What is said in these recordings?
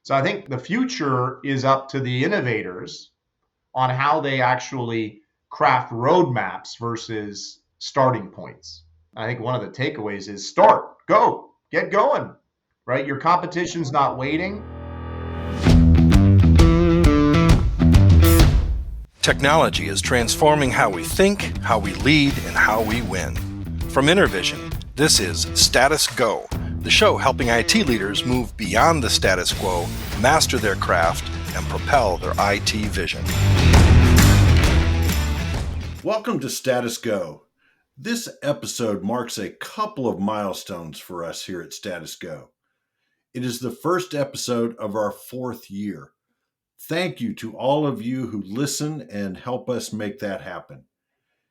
So I think the future is up to the innovators on how they actually craft roadmaps versus starting points. I think one of the takeaways is start, go, get going, right? Your competition's not waiting. Technology is transforming how we think, how we lead, and how we win. From InterVision, this is Status Go, the show helping IT leaders move beyond the status quo, master their craft, and propel their IT vision. Welcome to Status Go. This episode marks a couple of milestones for us here at Status Go. It is the first episode of our fourth year. Thank you to all of you who listen and help us make that happen.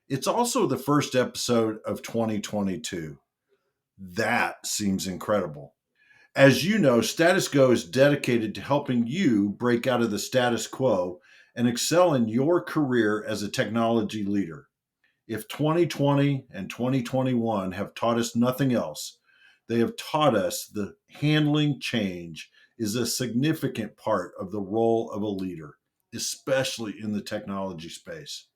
It's also the first episode of 2022. That seems incredible. As you know, Status Go is dedicated to helping you break out of the status quo and excel in your career as a technology leader. If 2020 and 2021 have taught us nothing else, they have taught us that handling change is a significant part of the role of a leader, especially in the technology space.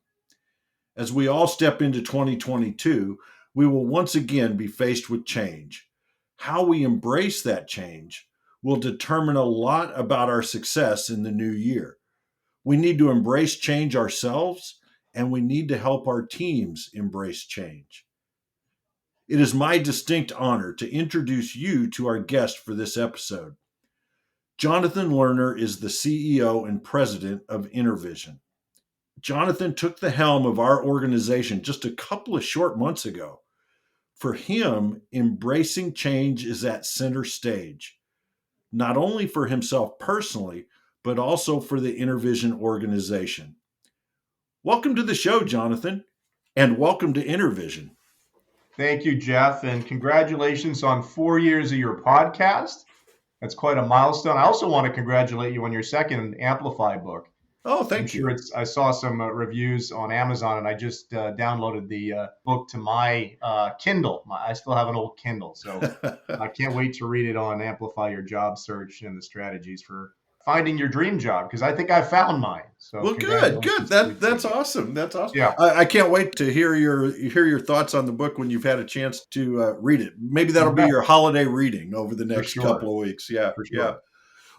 As we all step into 2022, we will once again be faced with change. How we embrace that change will determine a lot about our success in the new year. We need to embrace change ourselves, and we need to help our teams embrace change. It is my distinct honor to introduce you to our guest for this episode. Jonathan Lerner is the CEO and president of InterVision. Jonathan took the helm of our organization just a couple of short months ago. For him, embracing change is at center stage, not only for himself personally, but also for the InterVision organization. Welcome to the show, Jonathan, and welcome to InterVision. Thank you, Jeff, and congratulations on 4 years of your podcast. That's quite a milestone. I also want to congratulate you on your second Amplify book. Oh, thank you. I saw some reviews on Amazon, and I just downloaded the book to my Kindle. I still have an old Kindle, so I can't wait to read it on Amplify Your Job Search and the strategies for finding your dream job, because I think I found mine. So well, good. That's awesome. That's awesome. Yeah. I can't wait to hear your thoughts on the book when you've had a chance to read it. Maybe that'll be your holiday reading over the next couple of weeks. Yeah, for sure. Yeah.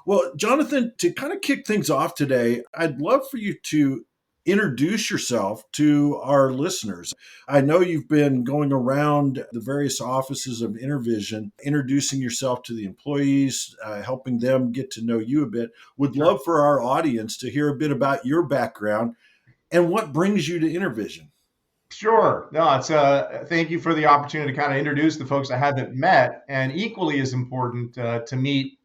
Well, Jonathan, to kind of kick things off today, I'd love for you to introduce yourself to our listeners. I know you've been going around the various offices of InterVision, introducing yourself to the employees, helping them get to know you a bit. Would love for our audience to hear a bit about your background and what brings you to InterVision. Sure. No, it's thank you for the opportunity to kind of introduce the folks I haven't met, and equally as important to meet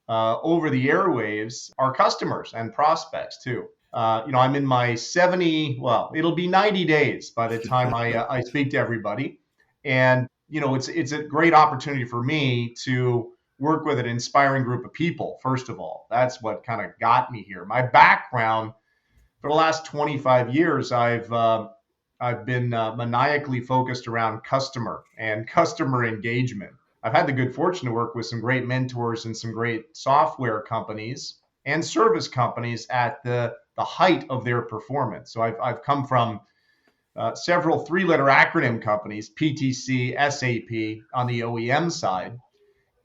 over the airwaves our customers and prospects too. I'm in my 70, well, it'll be 90 days by the time I speak to everybody. And, it's a great opportunity for me to work with an inspiring group of people, first of all. That's what kind of got me here. My background for the last 25 years, I've been maniacally focused around customer and customer engagement. I've had the good fortune to work with some great mentors and some great software companies and service companies at the height of their performance. So I've come from several three-letter acronym companies, PTC, SAP on the OEM side,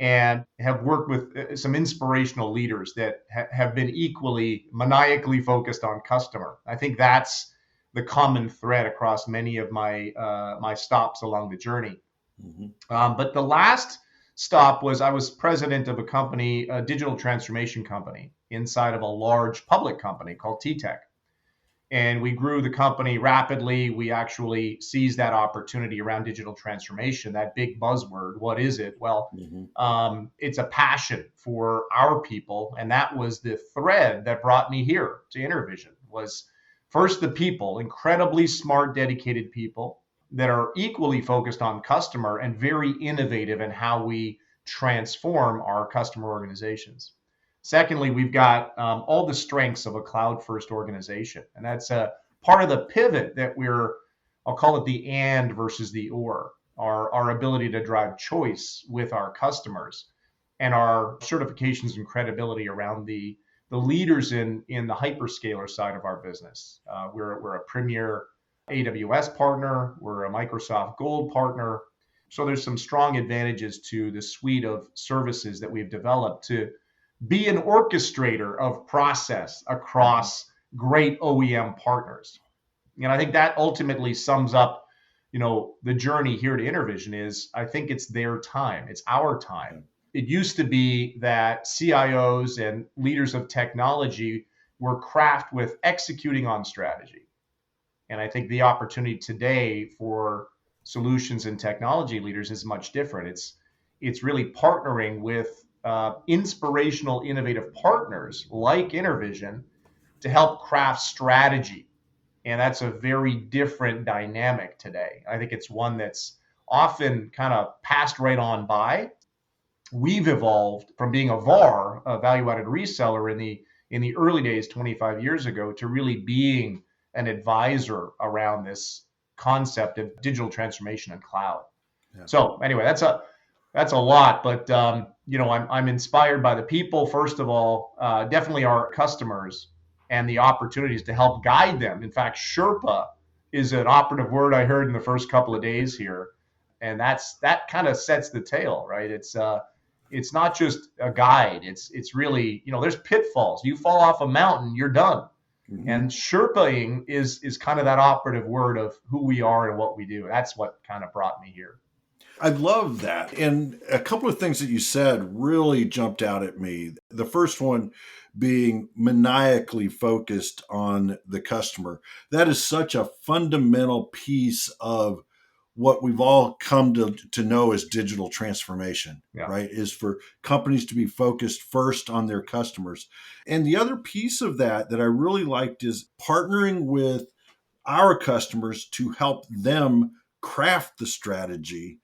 and have worked with some inspirational leaders that have been equally maniacally focused on customer. I think that's the common thread across many of my stops along the journey. Mm-hmm. But the last stop was I was president of a company, a digital transformation company inside of a large public company called T-Tech. And we grew the company rapidly. We actually seized that opportunity around digital transformation, that big buzzword. What is it? Well, it's a passion for our people. And that was the thread that brought me here to InterVision, was first the people, incredibly smart, dedicated people that are equally focused on customer and very innovative in how we transform our customer organizations. Secondly, we've got all the strengths of a cloud-first organization. And that's a part of the pivot that I'll call it the and versus the or, our ability to drive choice with our customers. and our certifications and credibility around the leaders in the hyperscaler side of our business. We're a premier AWS partner. We're a Microsoft Gold partner. So there's some strong advantages to the suite of services that we've developed to be an orchestrator of process across great OEM partners. And I think that ultimately sums up, the journey here to InterVision is I think it's their time. It's our time. It used to be that CIOs and leaders of technology were craft with executing on strategy. And I think the opportunity today for solutions and technology leaders is much different. It's really partnering with inspirational, innovative partners like InterVision to help craft strategy. And that's a very different dynamic today. I think it's one that's often kind of passed right on by. We've evolved from being a VAR, a value-added reseller in the early days, 25 years ago, to really being an advisor around this concept of digital transformation and cloud. Yeah. So anyway, that's a lot, but I'm inspired by the people, first of all, definitely our customers, and the opportunities to help guide them. In fact, Sherpa is an operative word I heard in the first couple of days here, and that kind of sets the tale, right? It's not just a guide. It's really, there's pitfalls. You fall off a mountain, you're done. Mm-hmm. And Sherpaing is kind of that operative word of who we are and what we do. That's what kind of brought me here. I love that. And a couple of things that you said really jumped out at me. The first one being maniacally focused on the customer. That is such a fundamental piece of what we've all come to know as digital transformation, right? Is for companies to be focused first on their customers. And the other piece of that I really liked is partnering with our customers to help them craft the strategy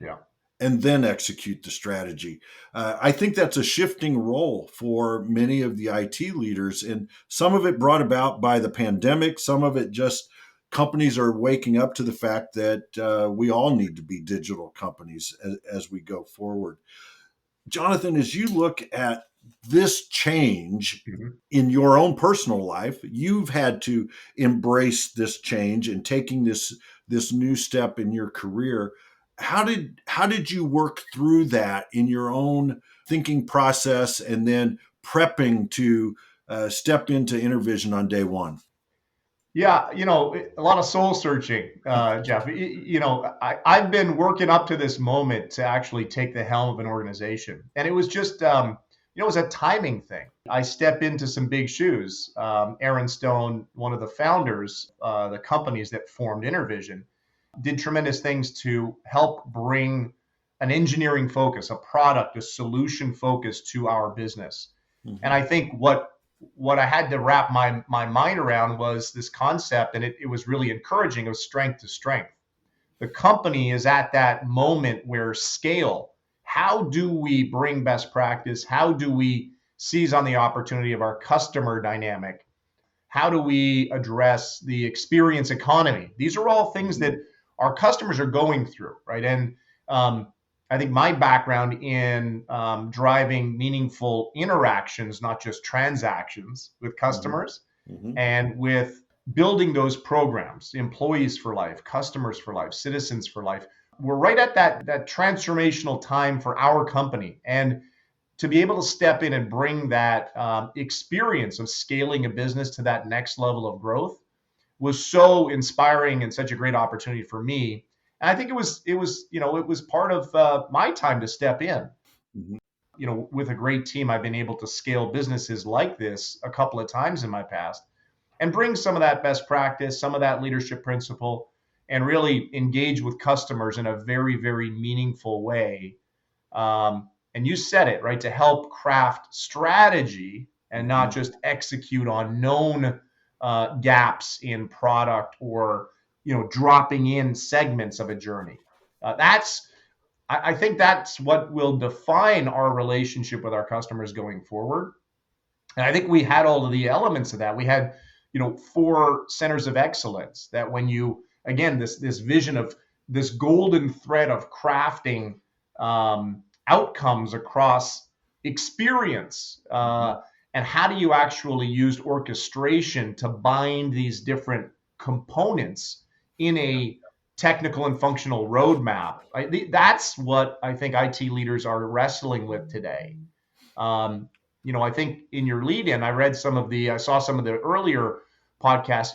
and then execute the strategy. I think that's a shifting role for many of the IT leaders, and some of it brought about by the pandemic, some of it just companies are waking up to the fact that we all need to be digital companies as we go forward. Jonathan, as you look at this change in your own personal life, you've had to embrace this change and taking this new step in your career. How did you work through that in your own thinking process and then prepping to step into InterVision on day one? Yeah, a lot of soul searching, Jeff. I've been working up to this moment to actually take the helm of an organization. And it was just, it was a timing thing. I step into some big shoes. Aaron Stone, one of the founders, the companies that formed InterVision, did tremendous things to help bring an engineering focus, a product, a solution focus to our business. Mm-hmm. And I think what I had to wrap my mind around was this concept, and it was really encouraging, of strength to strength. The company is at that moment where scale, how do we bring best practice? How do we seize on the opportunity of our customer dynamic? How do we address the experience economy? These are all things that our customers are going through, right? And I think my background in driving meaningful interactions, not just transactions with customers, and with building those programs, employees for life, customers for life, citizens for life. We're right at that transformational time for our company. And to be able to step in and bring that experience of scaling a business to that next level of growth was so inspiring and such a great opportunity for me. And I think it was part of my time to step in. Mm-hmm. With a great team, I've been able to scale businesses like this a couple of times in my past and bring some of that best practice, some of that leadership principle, and really engage with customers in a very, very meaningful way. And you said it, right, to help craft strategy and not just execute on known gaps in product or dropping in segments of a journey. I think that's what will define our relationship with our customers going forward. And I think we had all of the elements of that. We had 4 centers of excellence that when you, again, this vision of this golden thread of crafting outcomes across experience, and how do you actually use orchestration to bind these different components in a technical and functional roadmap. That's what I think IT leaders are wrestling with today. I think in your lead-in, I saw some of the earlier podcasts.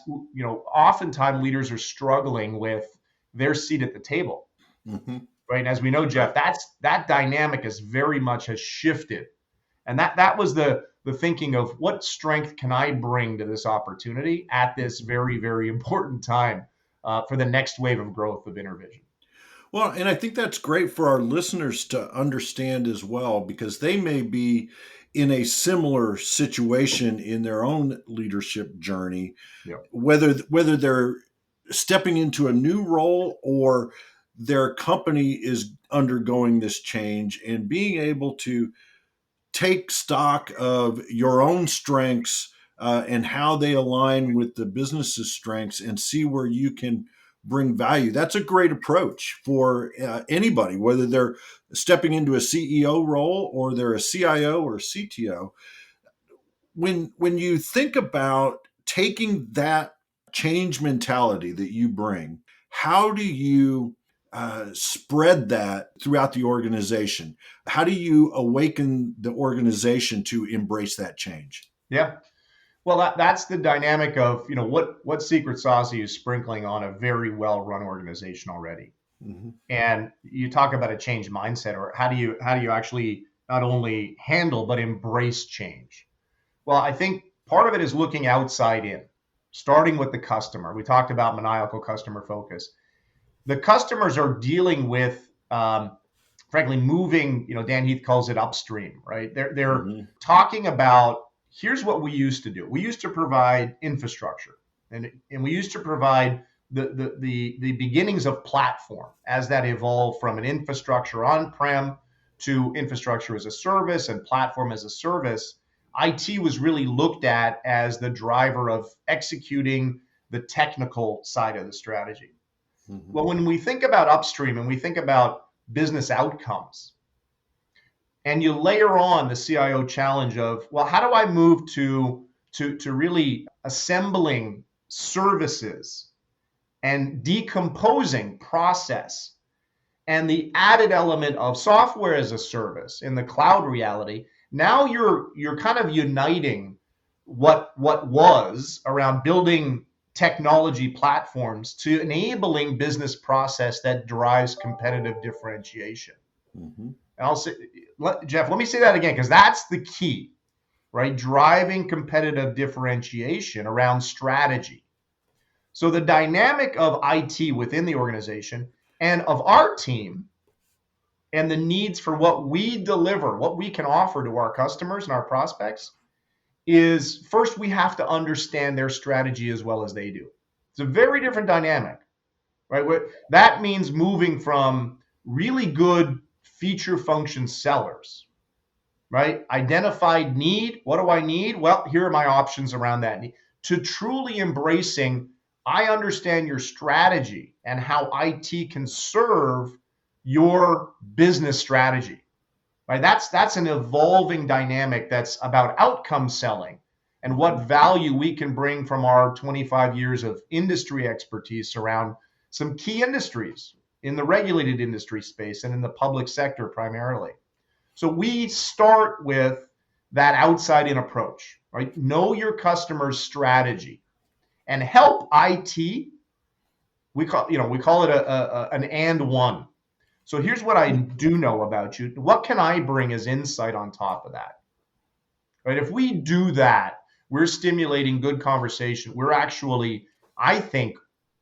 Oftentimes leaders are struggling with their seat at the table, Mm-hmm. right? And as we know, Jeff, that dynamic is very much has shifted, and that was the thinking of what strength can I bring to this opportunity at this very, very important time for the next wave of growth of InterVision. Well, and I think that's great for our listeners to understand as well, because they may be in a similar situation in their own leadership journey, Yeah. whether they're stepping into a new role or their company is undergoing this change, and being able to take stock of your own strengths and how they align with the business's strengths and see where you can bring value. That's a great approach for anybody, whether they're stepping into a CEO role or they're a CIO or CTO. When you think about taking that change mentality that you bring, how do you spread that throughout the organization? How do you awaken the organization to embrace that change? Yeah. Well, that's the dynamic of, what secret sauce are you sprinkling on a very well-run organization already? Mm-hmm. And you talk about a change mindset, or how do you actually not only handle but embrace change? Well, I think part of it is looking outside in, starting with the customer. We talked about maniacal customer focus. The customers are dealing with, frankly, moving. Dan Heath calls it upstream, right? They're Mm-hmm. talking about, here's what we used to do. We used to provide infrastructure, and we used to provide the beginnings of platform as that evolved from an infrastructure on-prem to infrastructure as a service and platform as a service. IT was really looked at as the driver of executing the technical side of the strategy. Mm-hmm. Well, when we think about upstream and we think about business outcomes, and you layer on the CIO challenge of, well, how do I move to really assembling services and decomposing process, and the added element of software as a service in the cloud reality? Now you're kind of uniting what was around building technology platforms to enabling business process that drives competitive differentiation. Mm-hmm. And I'll say, Jeff, let me say that again, because that's the key, right? Driving competitive differentiation around strategy. So the dynamic of IT within the organization and of our team and the needs for what we deliver, what we can offer to our customers and our prospects, is first we have to understand their strategy as well as they do. It's a very different dynamic, right? That means moving from really good feature function sellers, right? Identified need. What do I need? Well, here are my options around that need. To truly embracing, I understand your strategy and how IT can serve your business strategy, right? That's an evolving dynamic that's about outcome selling and what value we can bring from our 25 years of industry expertise around some key industries in the regulated industry space and in the public sector primarily. So we start with that outside in approach, right? Know your customer's strategy and help IT. We call it an and one. So here's what I do know about you. What can I bring as insight on top of that? Right? If we do that, we're stimulating good conversation. We're actually, I think,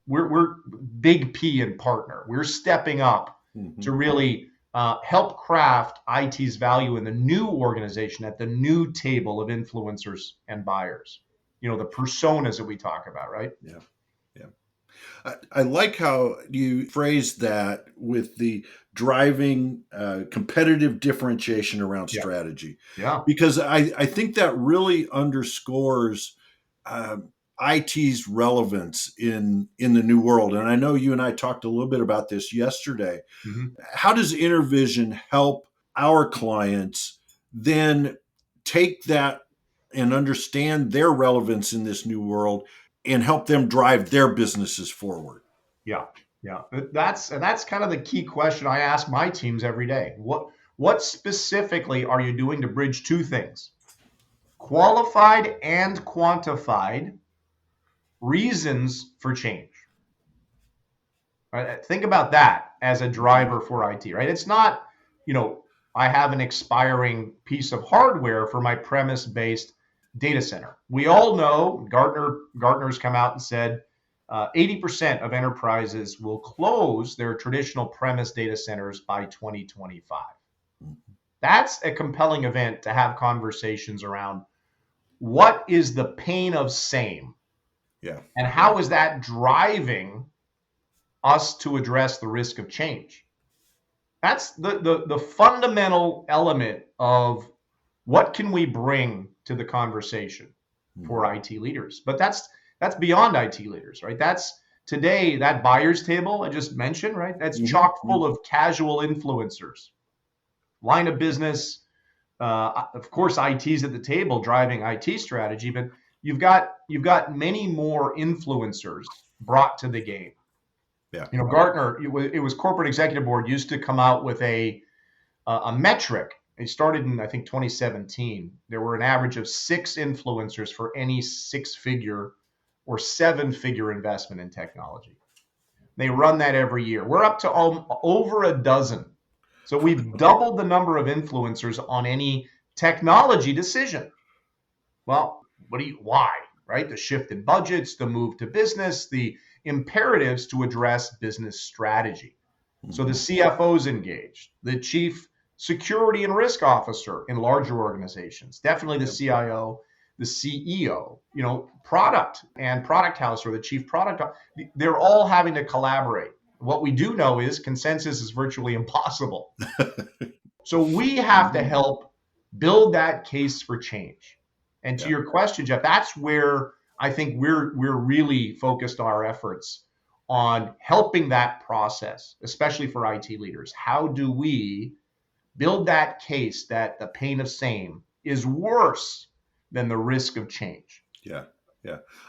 we're big P in partner. We're stepping up Mm-hmm. to really help craft IT's value in the new organization at the new table of influencers and buyers. The personas that we talk about, right? Yeah. Yeah. I like how you phrased that with the driving competitive differentiation around Yeah. strategy, Yeah. because I think that really underscores IT's relevance in the new world. And I know you and I talked a little bit about this yesterday. Mm-hmm. How does InterVision help our clients then take that and understand their relevance in this new world and help them drive their businesses forward? Yeah, yeah. That's kind of the key question I ask my teams every day. What specifically are you doing to bridge two things? Qualified and quantified reasons for change. Right? Think about that as a driver for IT, right? It's not, I have an expiring piece of hardware for my premise-based data center. We all know Gartner's come out and said 80% of enterprises will close their traditional premise data centers by 2025. That's a compelling event to have conversations around what is the pain of same, Yeah. and how is that driving us to address the risk of change. That's the fundamental element of what can we bring to the conversation for IT leaders. But that's beyond IT leaders, right? That's today, that buyer's table I just mentioned, right? That's chock full of casual influencers, line of business. Of course, IT's at the table driving IT strategy, but you've got many more influencers brought to the game. Yeah. Gartner, it was corporate executive board used to come out with a metric. It started in, I think, 2017. There were an average of 6 influencers for any 6-figure or 7-figure investment in technology. They run that every year. We're up to over a dozen. So we've doubled the number of influencers on any technology decision. Well, why, right? The shift in budgets, the move to business, the imperatives to address business strategy. So the CFO's engaged, the chief security and risk officer in larger organizations, definitely the CIO, the CEO, product and product house or the chief product, they're all having to collaborate. What we do know is consensus is virtually impossible. So we have to help build that case for change. And to your question, Jeff, that's where I think we're really focused our efforts on helping that process, especially for IT leaders. How do we build that case that the pain of same is worse than the risk of change? Yeah.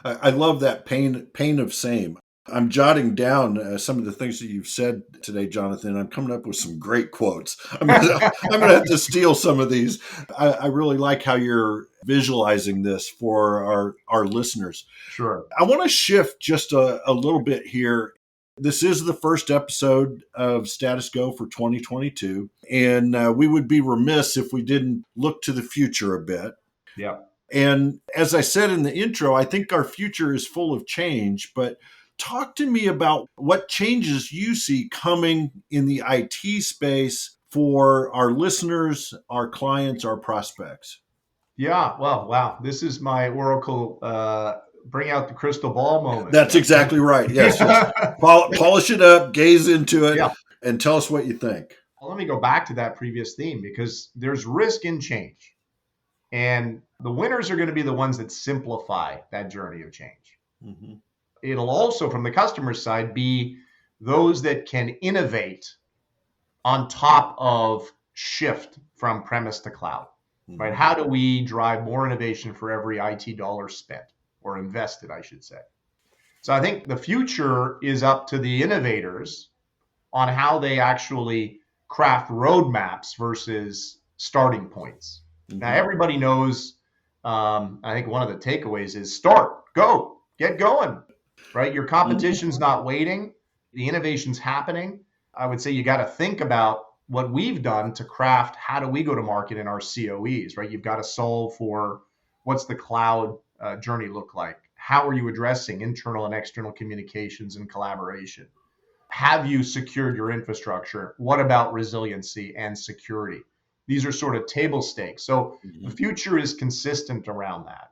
I love that pain of same. I'm jotting down some of the things that you've said today, Jonathan. I'm coming up with some great quotes. I'm going to have to steal some of these. I really like how you're visualizing this for our listeners. Sure. I want to shift just a little bit here. This is the first episode of Status Go for 2022, and we would be remiss if we didn't look to the future a bit. Yeah. And as I said in the intro, I think our future is full of change, but talk to me about what changes you see coming in the IT space for our listeners, our clients, our prospects. Yeah. Well, wow. This is my Oracle bring out the crystal ball moment. That's exactly right. Yes. Polish it up, gaze into it, and tell us what you think. Well, let me go back to that previous theme because there's risk in change. And the winners are going to be the ones that simplify that journey of change. Mm-hmm. It'll also, from the customer side, be those that can innovate on top of shift from premise to cloud, right? How do we drive more innovation for every IT dollar spent or invested, I should say? So I think the future is up to the innovators on how they actually craft roadmaps versus starting points. Now, everybody knows, I think one of the takeaways is start, go, get going, right? Your competition's not waiting. The innovation's happening. I would say you got to think about what we've done to craft how do we go to market in our COEs, right? You've got to solve for what's the cloud journey look like? How are you addressing internal and external communications and collaboration? Have you secured your infrastructure? What about resiliency and security? These are sort of table stakes. So the future is consistent around that.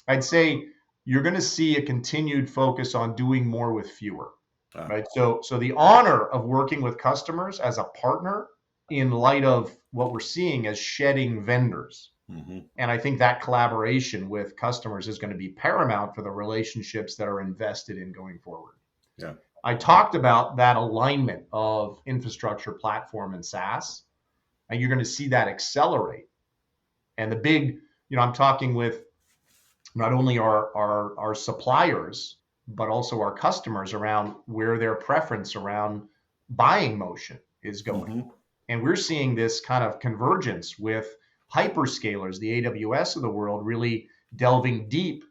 I'd say you're going to see a continued focus on doing more with fewer, right? So the honor of working with customers as a partner in light of what we're seeing as shedding vendors. And I think that collaboration with customers is going to be paramount for the relationships that are invested in going forward. Yeah. I talked about that alignment of infrastructure, platform, and SaaS. And you're going to see that accelerate. And the big, I'm talking with not only our suppliers, but also our customers around where their preference around buying motion is going. Mm-hmm. And we're seeing this kind of convergence with hyperscalers, the AWS of the world, really delving deep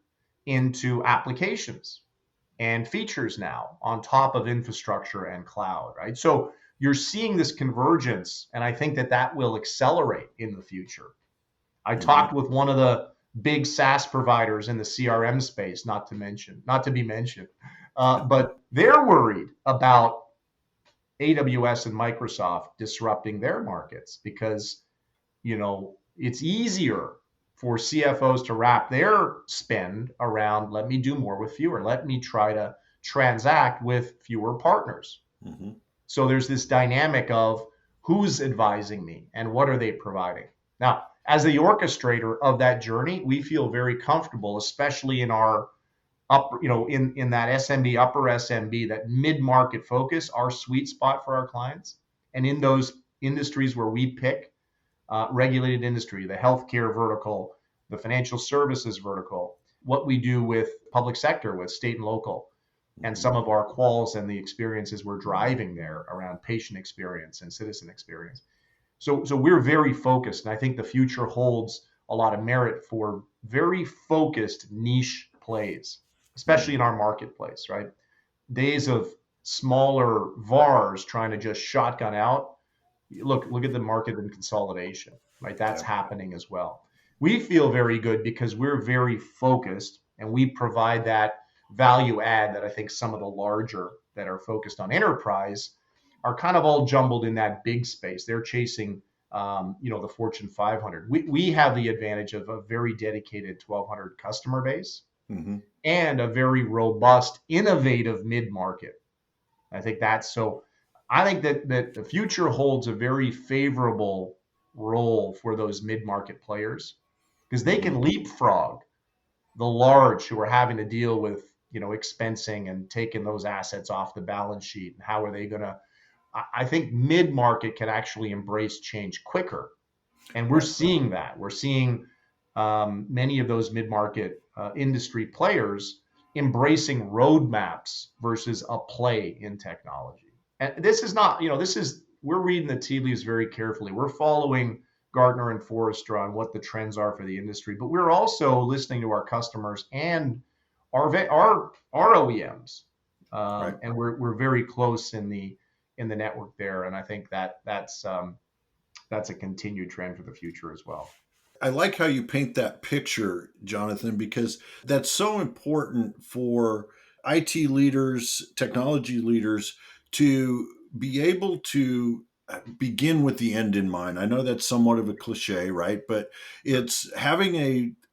into applications and features now on top of infrastructure and cloud, right? So you're seeing this convergence, and I think that will accelerate in the future. I Mm-hmm. talked with one of the big SaaS providers in the CRM space, not to be mentioned, but they're worried about AWS and Microsoft disrupting their markets because it's easier for CFOs to wrap their spend around, let me do more with fewer, let me try to transact with fewer partners. Mm-hmm. So there's this dynamic of who's advising me and what are they providing. Now, as the orchestrator of that journey, we feel very comfortable, especially in our in that SMB, upper SMB, that mid-market focus, our sweet spot for our clients. And in those industries where we pick, regulated industry, the healthcare vertical, the financial services vertical, what we do with public sector, with state and local, and Mm-hmm. some of our quals and the experiences we're driving there around patient experience and citizen experience. So we're very focused, and I think the future holds a lot of merit for very focused niche plays, especially in our marketplace, right? Days of smaller VARs trying to just shotgun out. Look at the market and consolidation, right? That's Yeah. happening as well. We feel very good because we're very focused and we provide that value add that I think some of the larger that are focused on enterprise are kind of all jumbled in that big space. They're chasing the Fortune 500. We have the advantage of a very dedicated 1,200 customer base Mm-hmm. and a very robust, innovative mid market. I think that's so. I think that the future holds a very favorable role for those mid market players because they Mm-hmm. can leapfrog the large who are having to deal with expensing and taking those assets off the balance sheet. And how are they going to? I think mid market can actually embrace change quicker, and we're Right. seeing that. We're seeing many of those mid market industry players embracing roadmaps versus a play in technology. And this is not, we're reading the tea leaves very carefully. We're following Gartner and Forrester on what the trends are for the industry, but we're also listening to our customers and our OEMs, Right. and we're very close in the network there. And I think that's a continued trend for the future as well. I like how you paint that picture, Jonathan, because that's so important for IT leaders, technology leaders to be able to begin with the end in mind. I know that's somewhat of a cliche, right? But it's having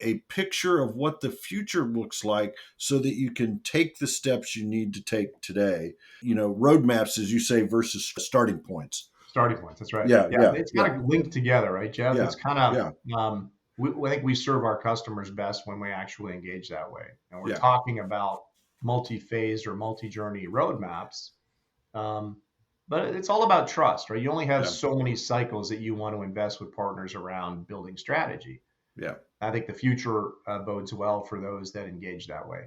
a picture of what the future looks like so that you can take the steps you need to take today. Roadmaps, as you say, versus starting points. Starting points. That's right. Yeah, Yeah, yeah, it's yeah, kind of linked together, right, Jeff? yeah, It's kind of yeah, I think we serve our customers best when we actually engage that way, and we're yeah. talking about multi-phased or multi-journey roadmaps. Um, but it's all about trust, right? You only have Yeah. so many cycles that you want to invest with partners around building strategy. Yeah. I think the future bodes well for those that engage that way.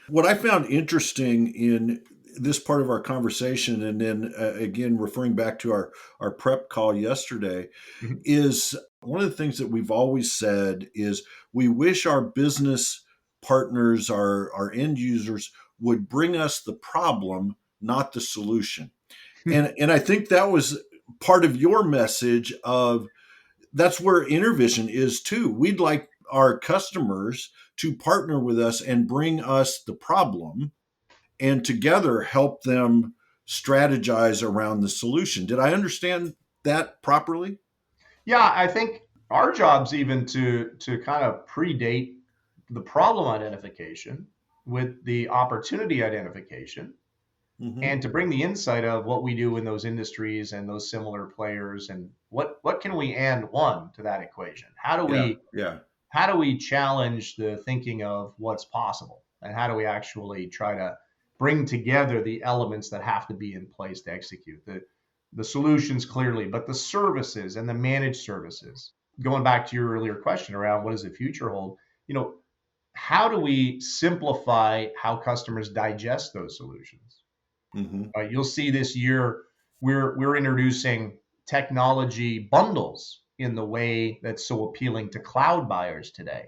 What I found interesting in this part of our conversation, and then again, referring back to our prep call yesterday, Mhm. is one of the things that we've always said is we wish our business partners, our end users, would bring us the problem, not the solution. And I think that was part of your message of that's where InterVision is too. We'd like our customers to partner with us and bring us the problem and together help them strategize around the solution. Did I understand that properly? Yeah, I think our job's even to kind of predate the problem identification with the opportunity identification Mm-hmm. and to bring the insight of what we do in those industries and those similar players and what can we add one to that equation. Yeah, yeah, How do we challenge the thinking of what's possible, and how do we actually try to bring together the elements that have to be in place to execute the solutions clearly, but the services and the managed services, going back to your earlier question around what does the future hold, how do we simplify how customers digest those solutions? Mm-hmm. You'll see this year we're introducing technology bundles in the way that's so appealing to cloud buyers today.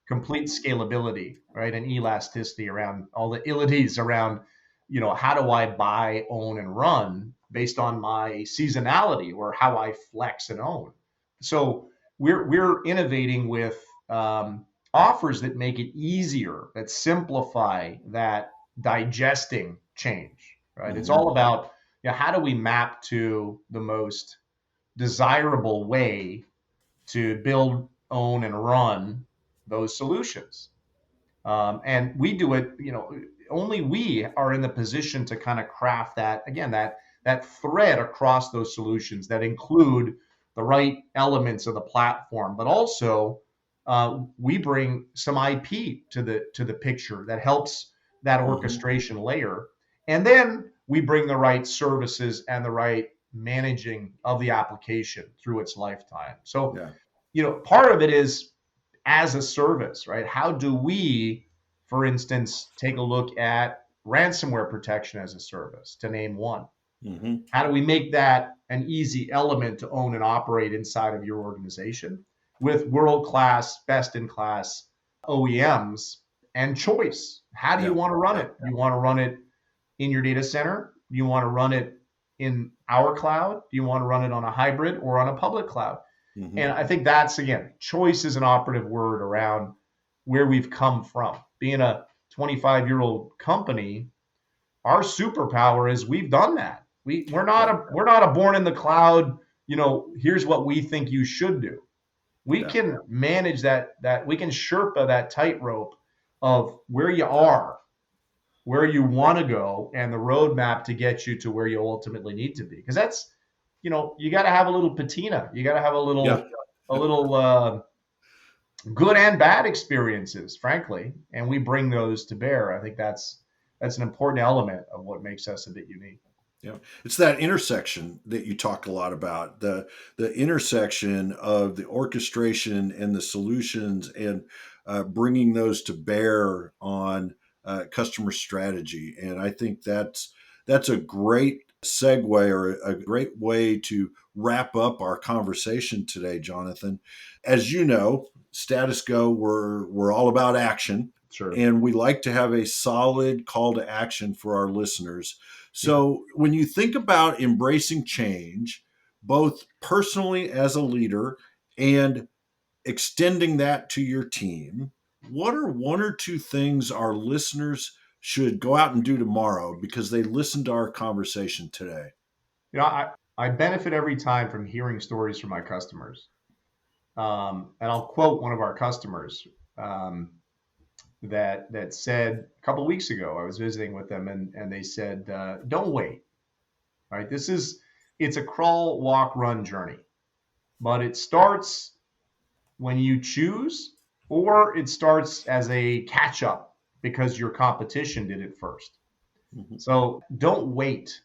Complete scalability, right, and elasticity around all the ilities around, how do I buy, own, and run based on my seasonality or how I flex and own. So we're innovating with offers that make it easier, that simplify that digesting change, right? It's Mm-hmm. all about, how do we map to the most desirable way to build, own, and run those solutions. And we do it, only we are in the position to kind of craft that, again, that thread across those solutions that include the right elements of the platform, but also we bring some IP to the picture that helps that Mm-hmm. orchestration layer. And then we bring the right services and the right managing of the application through its lifetime. So, Yeah. part of it is as a service, right? How do we, for instance, take a look at ransomware protection as a service, to name one? Mm-hmm. How do we make that an easy element to own and operate inside of your organization with world-class, best-in-class OEMs and choice? How do you Yeah. want to run Yeah. it? Do you want to run it in your data center? Do you want to run it in our cloud? Do you want to run it on a hybrid or on a public cloud? Mm-hmm. And I think that's, again, choice is an operative word around where we've come from. Being a 25-year-old company, our superpower is we've done that. We're not Yeah. a born in the cloud, here's what we think you should do. We Yeah. can manage that we can Sherpa that tightrope of where you are, where you want to go, and the roadmap to get you to where you ultimately need to be. Because that's, you got to have a little patina. You got to have a Yeah. little good and bad experiences, frankly, and we bring those to bear. I think that's an important element of what makes us a bit unique. Yeah, it's that intersection that you talk a lot about, the intersection of the orchestration and the solutions, and bringing those to bear on customer strategy. And I think that's a great segue, or a great way to wrap up our conversation today, Jonathan. As you know, Status Go, we're all about action, Sure. and we like to have a solid call to action for our listeners. Yeah. So when you think about embracing change, both personally as a leader and extending that to your team, what are one or two things our listeners should go out and do tomorrow because they listened to our conversation today? I benefit every time from hearing stories from my customers. And I'll quote one of our customers um, that said a couple of weeks ago, I was visiting with them, and they said, "Don't wait. Right? It's a crawl, walk, run journey, but it starts when you choose, or it starts as a catch up because your competition did it first. Mhm. So don't wait.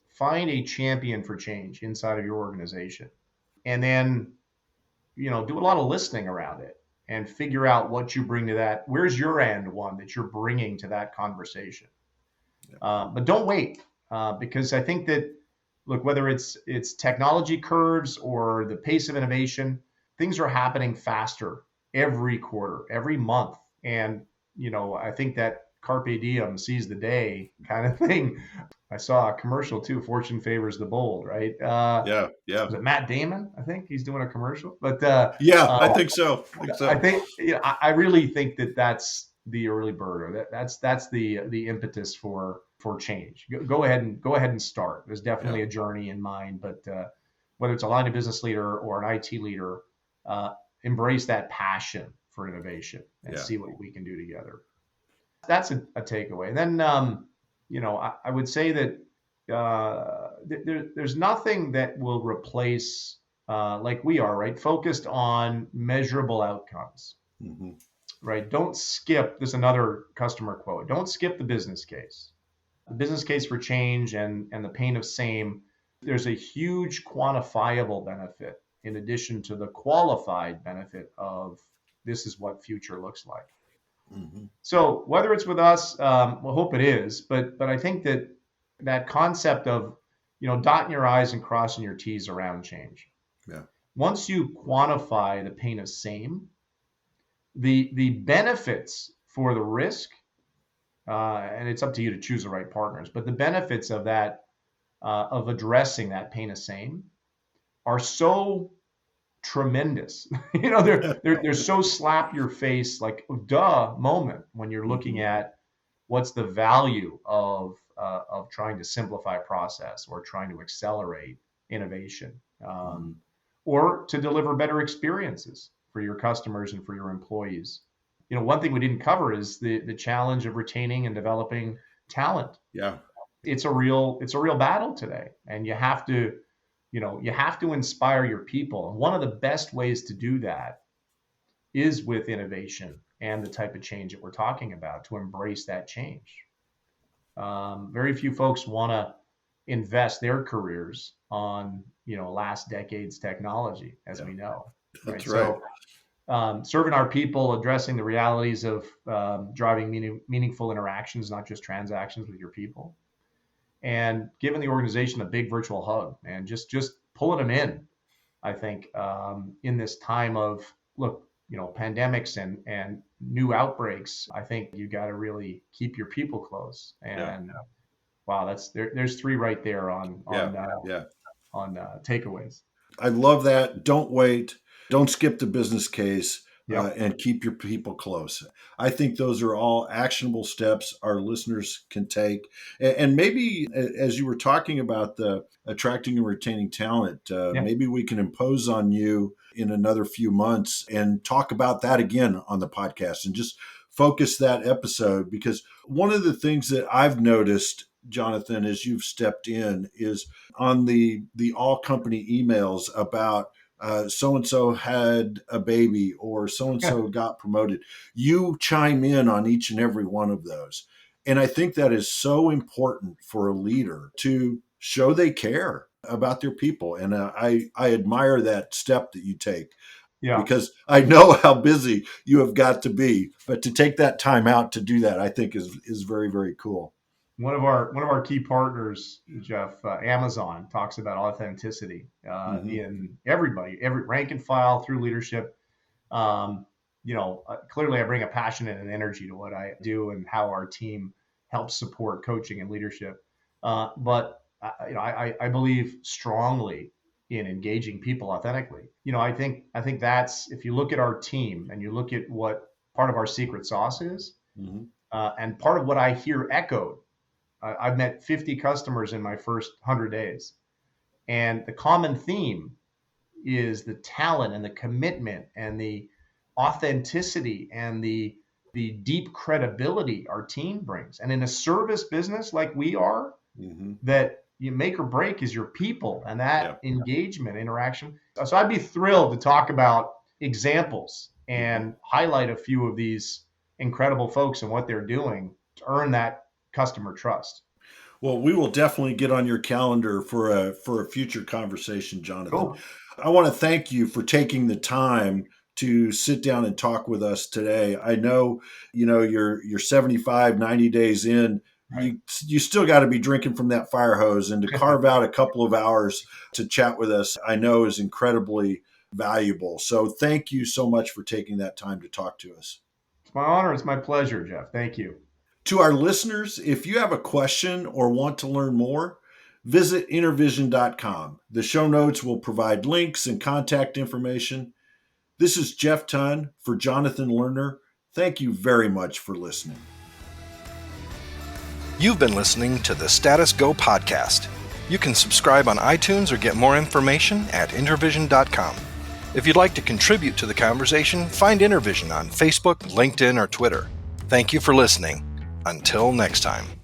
Find a champion for change inside of your organization, and then do a lot of listening around it and figure out what you bring to that. Where's your end one that you're bringing to that conversation? But don't wait, because I think that, look, whether it's technology curves or the pace of innovation, things are happening faster every quarter, every month, and I think that carpe diem, seize the day kind of thing. I saw a commercial too. Fortune favors the bold, right? Yeah, yeah, Was it Matt Damon? I think he's doing a commercial, but yeah. I uh, think so. I think I really think that that's the early bird, or that's the impetus for change. Go ahead and start. There's Yeah, definitely a journey in mind, but whether it's a line of business leader or an IT leader, uh, embrace that passion for innovation and yeah, see what we can do together. That's a takeaway. And then I would say that there's nothing that will replace, like we are, right, focused on measurable outcomes, hmm, right? Don't skip. There's another customer quote. Don't skip the business case. The business case for change and the pain of same. There's a huge quantifiable benefit in addition to the qualified benefit of this is what future looks like. Mm-hmm. So whether it's with us, we'll hope it is, but I think that concept of, dotting your I's and crossing your T's around change. Yeah. Once you quantify the pain of same, the benefits for the risk, and it's up to you to choose the right partners, but the benefits of that, of addressing that pain of same, are so tremendous. They're so slap your face, like duh moment when you're looking at what's the value of trying to simplify a process or trying to accelerate innovation, or to deliver better experiences for your customers and for your employees. One thing we didn't cover is the challenge of retaining and developing talent. Yeah. It's a real battle today, and you have to inspire your people. And one of the best ways to do that is with innovation and the type of change that we're talking about, to embrace that change. Very few folks want to invest their careers on, last decade's technology, as we know. That's right. So, serving our people, addressing the realities of driving meaningful interactions, not just transactions with your people, and giving the organization a big virtual hug and just pulling them in. I think in this time of pandemics and new outbreaks, I think you got to really keep your people close. And wow, there's three right there on takeaways. I love that. Don't wait. Don't skip the business case. Yep. And keep your people close. I think those are all actionable steps our listeners can take. And maybe, as you were talking about the attracting and retaining talent, maybe we can impose on you in another few months and talk about that again on the podcast and just focus that episode. Because one of the things that I've noticed, Jonathan, as you've stepped in, is on the all company emails about so-and-so had a baby or so-and-so got promoted. You chime in on each and every one of those. And I think that is so important for a leader to show they care about their people. And I admire that step that you take, because I know how busy you have got to be. But to take that time out to do that, I think is very, very cool. One of our key partners, Jeff, Amazon, talks about authenticity in everybody, every rank and file through leadership. Clearly I bring a passion and an energy to what I do and how our team helps support coaching and leadership. But I believe strongly in engaging people authentically. I think that's, if you look at our team and you look at what part of our secret sauce is, and part of what I hear echoed. I've met 50 customers in my first 100 days. And the common theme is the talent and the commitment and the authenticity and the deep credibility our team brings. And in a service business like we are, that you make or break is your people and that engagement, interaction. So I'd be thrilled to talk about examples and highlight a few of these incredible folks and what they're doing to earn that customer trust. Well, we will definitely get on your calendar for a future conversation, Jonathan. Cool. I want to thank you for taking the time to sit down and talk with us today. I know, you're 75, 90 days in. Right. You still got to be drinking from that fire hose, and to carve out a couple of hours to chat with us, I know is incredibly valuable. So thank you so much for taking that time to talk to us. It's my honor. It's my pleasure, Jeff. Thank you. To our listeners, if you have a question or want to learn more, visit InterVision.com. The show notes will provide links and contact information. This is Jeff Tunn for Jonathan Lerner. Thank you very much for listening. You've been listening to the Status Go podcast. You can subscribe on iTunes or get more information at InterVision.com. If you'd like to contribute to the conversation, find InterVision on Facebook, LinkedIn, or Twitter. Thank you for listening. Until next time.